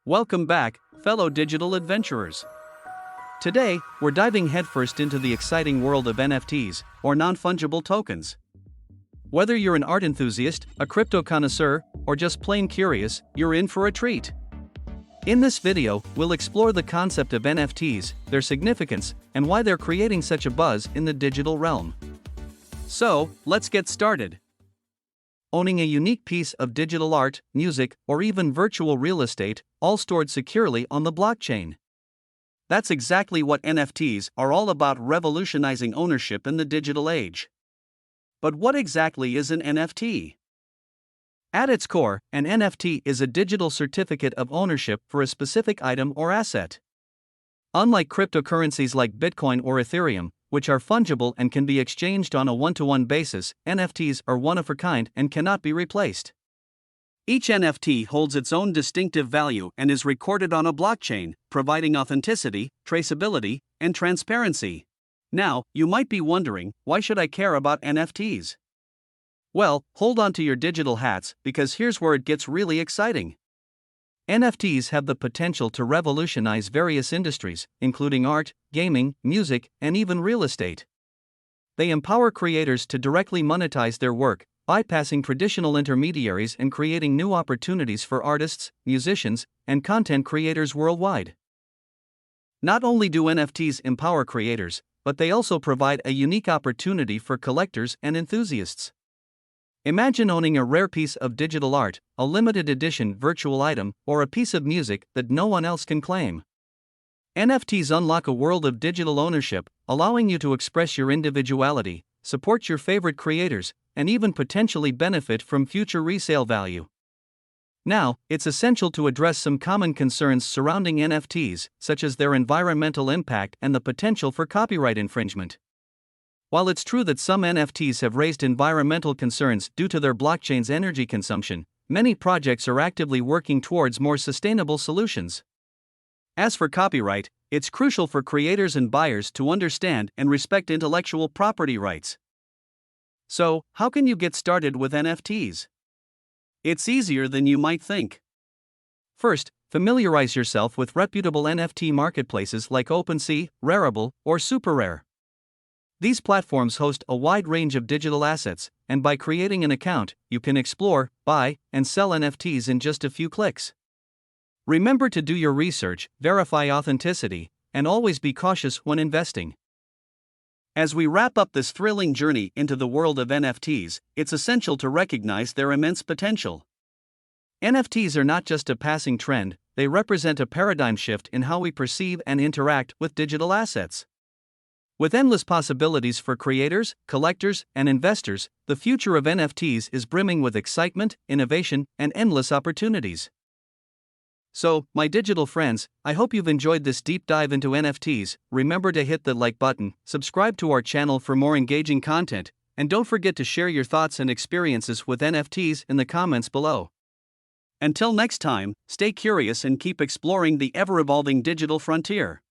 Welcome back, fellow digital adventurers. Today, we're diving headfirst into the exciting world of NFTs, or non-fungible tokens. Whether you're an art enthusiast, a crypto connoisseur, or just plain curious, you're in for a treat. In this video, we'll explore the concept of NFTs, their significance, and why they're creating such a buzz in the digital realm. So, let's get started. Owning a unique piece of digital art, music, or even virtual real estate, all stored securely on the blockchain. That's exactly what NFTs are all about, revolutionizing ownership in the digital age. But what exactly is an NFT? At its core, an NFT is a digital certificate of ownership for a specific item or asset. Unlike cryptocurrencies like Bitcoin or Ethereum, which are fungible and can be exchanged on a one-to-one basis, NFTs are one-of-a-kind and cannot be replaced. Each NFT holds its own distinctive value and is recorded on a blockchain, providing authenticity, traceability, and transparency. Now, you might be wondering, why should I care about NFTs? Well, hold on to your digital hats, because here's where it gets really exciting. NFTs have the potential to revolutionize various industries, including art, gaming, music, and even real estate. They empower creators to directly monetize their work, bypassing traditional intermediaries and creating new opportunities for artists, musicians, and content creators worldwide. Not only do NFTs empower creators, but they also provide a unique opportunity for collectors and enthusiasts. Imagine owning a rare piece of digital art, a limited edition virtual item, or a piece of music that no one else can claim. NFTs unlock a world of digital ownership, allowing you to express your individuality, support your favorite creators, and even potentially benefit from future resale value. Now, it's essential to address some common concerns surrounding NFTs, such as their environmental impact and the potential for copyright infringement. While it's true that some NFTs have raised environmental concerns due to their blockchain's energy consumption, many projects are actively working towards more sustainable solutions. As for copyright, it's crucial for creators and buyers to understand and respect intellectual property rights. So, how can you get started with NFTs? It's easier than you might think. First, familiarize yourself with reputable NFT marketplaces like OpenSea, Rarible, or SuperRare. These platforms host a wide range of digital assets, and by creating an account, you can explore, buy, and sell NFTs in just a few clicks. Remember to do your research, verify authenticity, and always be cautious when investing. As we wrap up this thrilling journey into the world of NFTs, it's essential to recognize their immense potential. NFTs are not just a passing trend, they represent a paradigm shift in how we perceive and interact with digital assets. With endless possibilities for creators, collectors, and investors, the future of NFTs is brimming with excitement, innovation, and endless opportunities. So, my digital friends, I hope you've enjoyed this deep dive into NFTs. Remember to hit the like button, subscribe to our channel for more engaging content, and don't forget to share your thoughts and experiences with NFTs in the comments below. Until next time, stay curious and keep exploring the ever-evolving digital frontier.